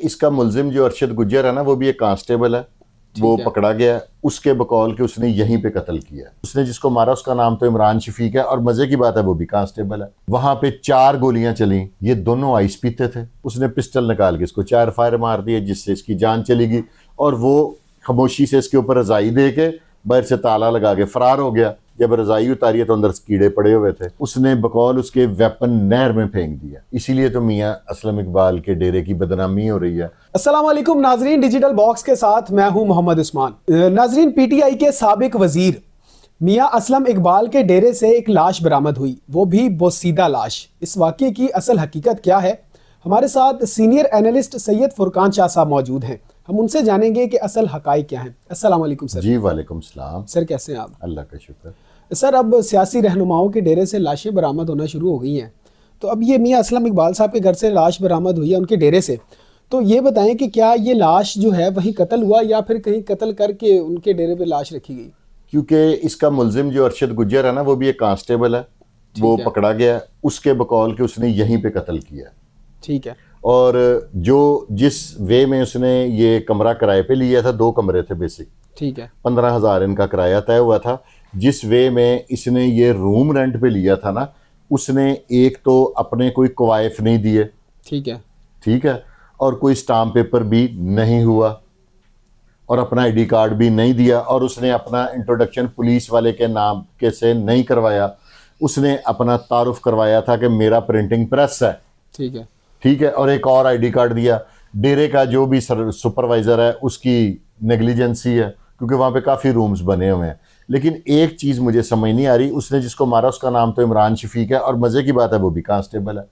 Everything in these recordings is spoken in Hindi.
इसका मुलजिम जो अरशद गुज्जर है ना, वो भी एक कांस्टेबल है, वो पकड़ा गया। उसके बकौल के उसने यहीं पे कत्ल किया। उसने जिसको मारा उसका नाम तो इमरान शफीक है, और मजे की बात है वो भी कांस्टेबल है। वहां पे 4 गोलियां चली। ये दोनों आइस पीते थे। उसने पिस्टल निकाल के इसको 4 फायर मार दिए, जिससे इसकी जान चली गई, और वो खामोशी से इसके ऊपर रजाई दे के बाहर से ताला लगा के फरार हो गया। जब रजाई उतारी है तो अंदर कीड़े पड़े हुए थे। उसने बकौल उसके वेपन नहर में फेंक दिया। इसीलिए तो मियां असलम इकबाल के डेरे की बदनामी हो रही है। अस्सलाम वालेकुम नाजरीन, डिजिटल बॉक्स के साथ मैं हूं मोहम्मद उस्मान। नाजरीन, पीटीआई के साबिक वजीर मियां असलम इकबाल के डेरे से एक लाश बरामद हुई, वो भी बोसीदा लाश। इस वाक़ये की असल हकीकत क्या है? हमारे साथ सीनियर एनालिस्ट सैयद फुरकान शाह साहब मौजूद हैं। हम उनसे जानेंगे कि असल हकाइक क्या हैं। अस्सलाम वालेकुम सर। जी वालेकुम सलाम। सर कैसे हैं आप? अल्लाह का शुक्र। सर, अब सियासी रहनुमाओं के डेरे से लाशें बरामद होना शुरू हो गई हैं, तो अब ये मियां असलम इकबाल साहब के घर से लाश बरामद हुई है उनके डेरे से, तो ये बताएं कि क्या ये लाश जो है वहीं कत्ल हुआ या फिर कहीं कत्ल करके उनके डेरे पे लाश रखी गई? क्योंकि इसका मुलजिम जो अरशद गुज्जर है ना, वो भी एक कांस्टेबल है, वो पकड़ा गया। उसके बकौल के उसने यहीं पे कत्ल किया। ठीक है। और जो जिस वे में उसने ये कमरा किराए पे लिया था, 2 कमरे थे बेसिक। ठीक है। 15,000 इनका किराया तय हुआ था। जिस वे में इसने ये रूम रेंट पे लिया था ना, उसने एक तो अपने कोई कवायफ नहीं दिए। ठीक है। ठीक है। और कोई स्टाम्प पेपर भी नहीं हुआ, और अपना आईडी कार्ड भी नहीं दिया, और उसने अपना इंट्रोडक्शन पुलिस वाले के नाम के से नहीं करवाया। उसने अपना तारुफ करवाया था कि मेरा प्रिंटिंग प्रेस है। ठीक है। ठीक है। और एक और आईडी कार्ड दिया। डेरे का जो भी सुपरवाइजर है उसकी नेग्लिजेंसी है, क्योंकि वहाँ पे काफ़ी रूम्स बने हुए हैं। लेकिन एक चीज़ मुझे समझ नहीं आ रही, उसने जिसको मारा उसका नाम तो इमरान शफीक है, और मज़े की बात है वो भी कांस्टेबल है।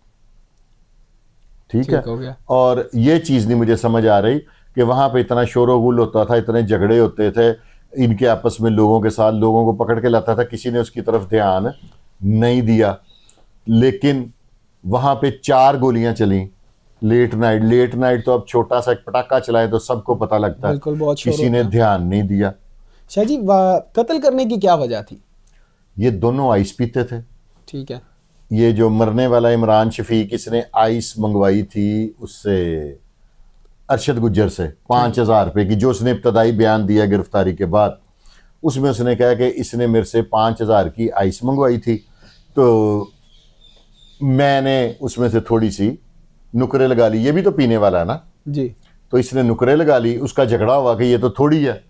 ठीक है। और ये चीज़ नहीं मुझे समझ आ रही कि वहाँ पे इतना शोर गुल होता था, इतने झगड़े होते थे इनके आपस में, लोगों के साथ, लोगों को पकड़ के लाता था, किसी ने उसकी तरफ ध्यान नहीं दिया। लेकिन वहाँ पे 4 गोलियां चली लेट नाइट तो अब छोटा सा एक पटाखा चलाए तो सबको पता लगता है, किसी ने ध्यान नहीं दिया। शाह जी, कत्ल करने की क्या वजह थी? ये दोनों आइस पीते थे। ठीक है। ये जो मरने वाला इमरान शफीक, इसने आइस मंगवाई थी उससे, अरशद गुज्जर से 5,000 रुपये की, जो उसने इब्तदाई बयान दिया गिरफ्तारी के बाद। उसमें उसने कहा कि इसने मेरे से 5,000 की आइस मंगवाई थी, तो मैंने उसमें से थोड़ी सी नुकरे लगा ली। ये भी तो पीने वाला है ना जी। तो इसने नुकरे लगा ली। उसका झगड़ा हुआ कि ये तो थोड़ी है।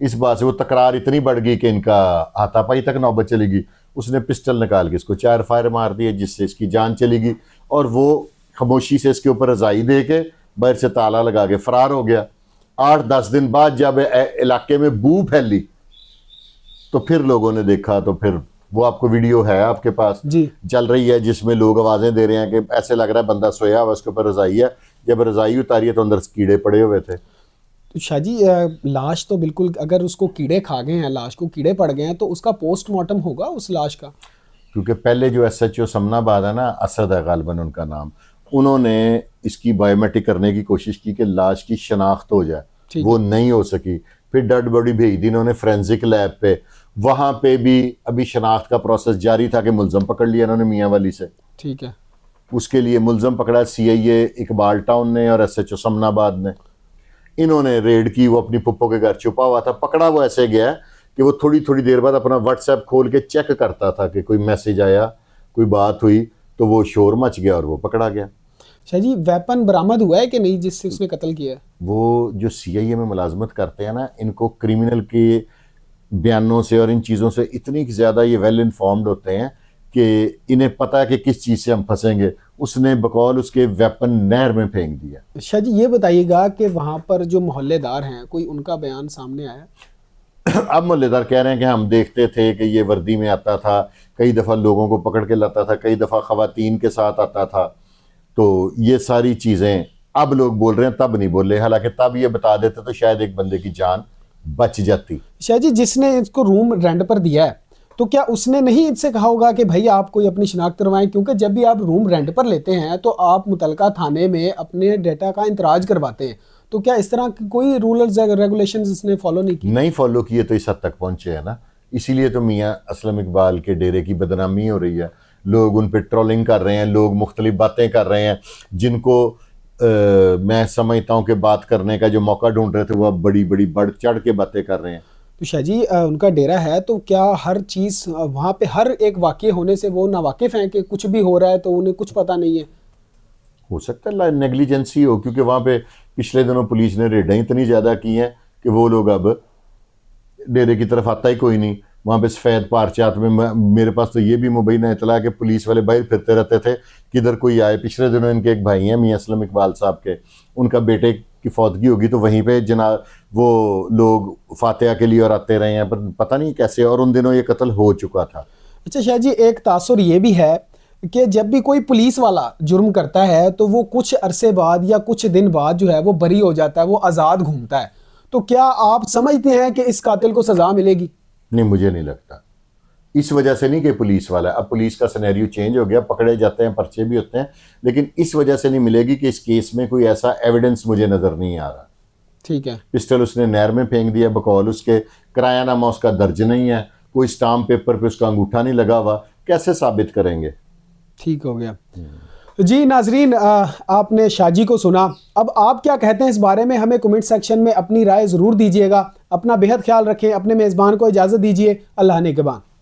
इस बात से वो तकरार इतनी बढ़ गई कि इनका हाथापाई तक नौबत चली गई। उसने पिस्टल निकाल के इसको 4 फायर मार दिए, जिससे इसकी जान चली गई, और वो खामोशी से इसके ऊपर रजाई दे के बाहर से ताला लगा के फरार हो गया। 8-10 दिन बाद जब इलाके में बू फैली तो फिर लोगों ने देखा, तो फिर वो आपको वीडियो है आपके पास जी चल रही है, जिसमें लोग आवाज़ें दे रहे हैं कि ऐसे लग रहा है बंदा सोया हुआ, उसके ऊपर रजाई है। जब रजाई उतारी है तो अंदर कीड़े पड़े हुए थे। तो शाह जी, लाश तो बिल्कुल, अगर उसको कीड़े खा गए हैं, लाश को कीड़े पड़ गए हैं, तो उसका पोस्टमार्टम होगा उस लाश का? क्योंकि पहले जो SHO समनाबाद है ना, असद है गालिबन उनका नाम, उन्होंने इसकी बायोमेट्रिक करने की कोशिश की कि लाश की शनाख्त हो जाए, वो नहीं हो सकी। फिर डेड बॉडी भेज दी इन्होंने फोरेंसिक लैब पे, वहाँ पे भी अभी शनाख्त का प्रोसेस जारी था कि मुल्ज़म पकड़ लिया इन्होंने मियाँ वाली से। ठीक है। उसके लिए मुल्ज़म पकड़ा CIA इकबाल टाउन ने और SHO समनाबाद ने। इन्होंने रेड की, वो अपनी पुप्पो के घर छुपा हुआ था। पकड़ा वो ऐसे गया कि वो थोड़ी थोड़ी देर बाद अपना WhatsApp खोल के चेक करता था कि कोई मैसेज आया, कोई बात हुई, तो वो शोर मच गया और वो पकड़ा गया। शाह जी, वेपन बरामद हुआ है कि नहीं जिससे उसने कत्ल किया? वो जो CIA में मुलाजमत करते हैं ना, इनको क्रिमिनल के बयानों से और इन चीज़ों से इतनी ज़्यादा ये वेल इन्फॉर्म्ड होते हैं कि इन्हें पता है कि किस चीज़ से हम फंसेंगे। उसने बकौल उसके वेपन नहर में फेंक दिया। शाह जी, ये बताइएगा कि वहाँ पर जो मोहल्लेदार हैं, कोई उनका बयान सामने आया? अब मोहल्लेदार कह रहे हैं कि हम देखते थे कि ये वर्दी में आता था, कई दफ़ा लोगों को पकड़ के लाता था, कई दफ़ा ख़वातीन के साथ आता था। तो ये सारी चीज़ें अब लोग बोल रहे हैं, तब नहीं बोले। हालांकि तब ये बता देते तो शायद एक बंदे की जान बच जाती। शाह जी, जिसने इसको रूम रेंट पर दिया है, तो क्या उसने नहीं इससे कहा होगा कि भाई आप कोई अपनी शिनाख्त करवाएं? क्योंकि जब भी आप रूम रेंट पर लेते हैं तो आप मुतलका थाने में अपने डेटा का इंतराज करवाते हैं, तो क्या इस तरह की कोई रूल्स रेगुलेशंस इसने फॉलो नहीं किए? नहीं फॉलो किए तो इस हद तक पहुंचे है ना। इसीलिए तो मियाँ असलम इकबाल के डेरे की बदनामी हो रही है। लोग उन पर ट्रोलिंग कर रहे हैं, लोग मुख्तलिफ बातें कर रहे हैं, जिनको मैं समझता हूँ कि बात करने का जो मौका ढूंढ रहे थे वो अब बड़ी बड़ी बढ़ चढ़ के बातें कर रहे हैं। तो शाह जी उनका डेरा है, तो क्या हर चीज़ वहाँ पे हर एक वाक़ये होने से वो नावाकिफ़ हैं कि कुछ भी हो रहा है तो उन्हें कुछ पता नहीं है? हो सकता है नेग्लिजेंसी हो, क्योंकि वहाँ पे पिछले दिनों पुलिस ने रेडें इतनी ज़्यादा की हैं कि वो लोग अब डेरे की तरफ आता ही कोई नहीं। वहाँ पे सफ़ेद पारचात में मेरे पास तो ये भी मुबैना इतला कि पुलिस वाले बाहर फिरते रहते थे, किधर कोई आए। पिछले दिनों इनके एक भाई हैं मियां असलम इकबाल साहब के, उनका बेटे की फौतगी होगी तो वहीं पे वो लोग फातिहा के लिए और आते रहे हैं, पर पता नहीं कैसे, और उन दिनों ये कत्ल हो चुका था। अच्छा शाह जी, एक तासुर ये भी है कि जब भी कोई पुलिस वाला जुर्म करता है तो वो कुछ अरसे बाद या कुछ दिन बाद जो है वो बरी हो जाता है, वो आज़ाद घूमता है। तो क्या आप समझते हैं कि इस कातिल को सज़ा मिलेगी? नहीं, मुझे नहीं लगता। इस वजह से नहीं कि पुलिस वाला, अब पुलिस का सिनेरियो चेंज हो गया, पकड़े जाते हैं, पर्चे भी होते हैं, लेकिन इस वजह से नहीं मिलेगी कि इस केस में कोई ऐसा एविडेंस मुझे नज़र नहीं आ रहा। ठीक है। पिस्टल उसने नहर में फेंक दिया, बकौल उसके किरायानामा उसका दर्ज नहीं है, कोई स्टाम्प पेपर पे उसका अंगूठा नहीं लगा हुआ, कैसे साबित करेंगे? ठीक हो गया जी। नाजरीन, आपने शाजी को सुना, अब आप क्या कहते हैं इस बारे में हमें कमेंट सेक्शन में अपनी राय ज़रूर दीजिएगा। अपना बेहद ख्याल रखें, अपने मेज़बान को इजाज़त दीजिए। अल्लाह ने के बाद।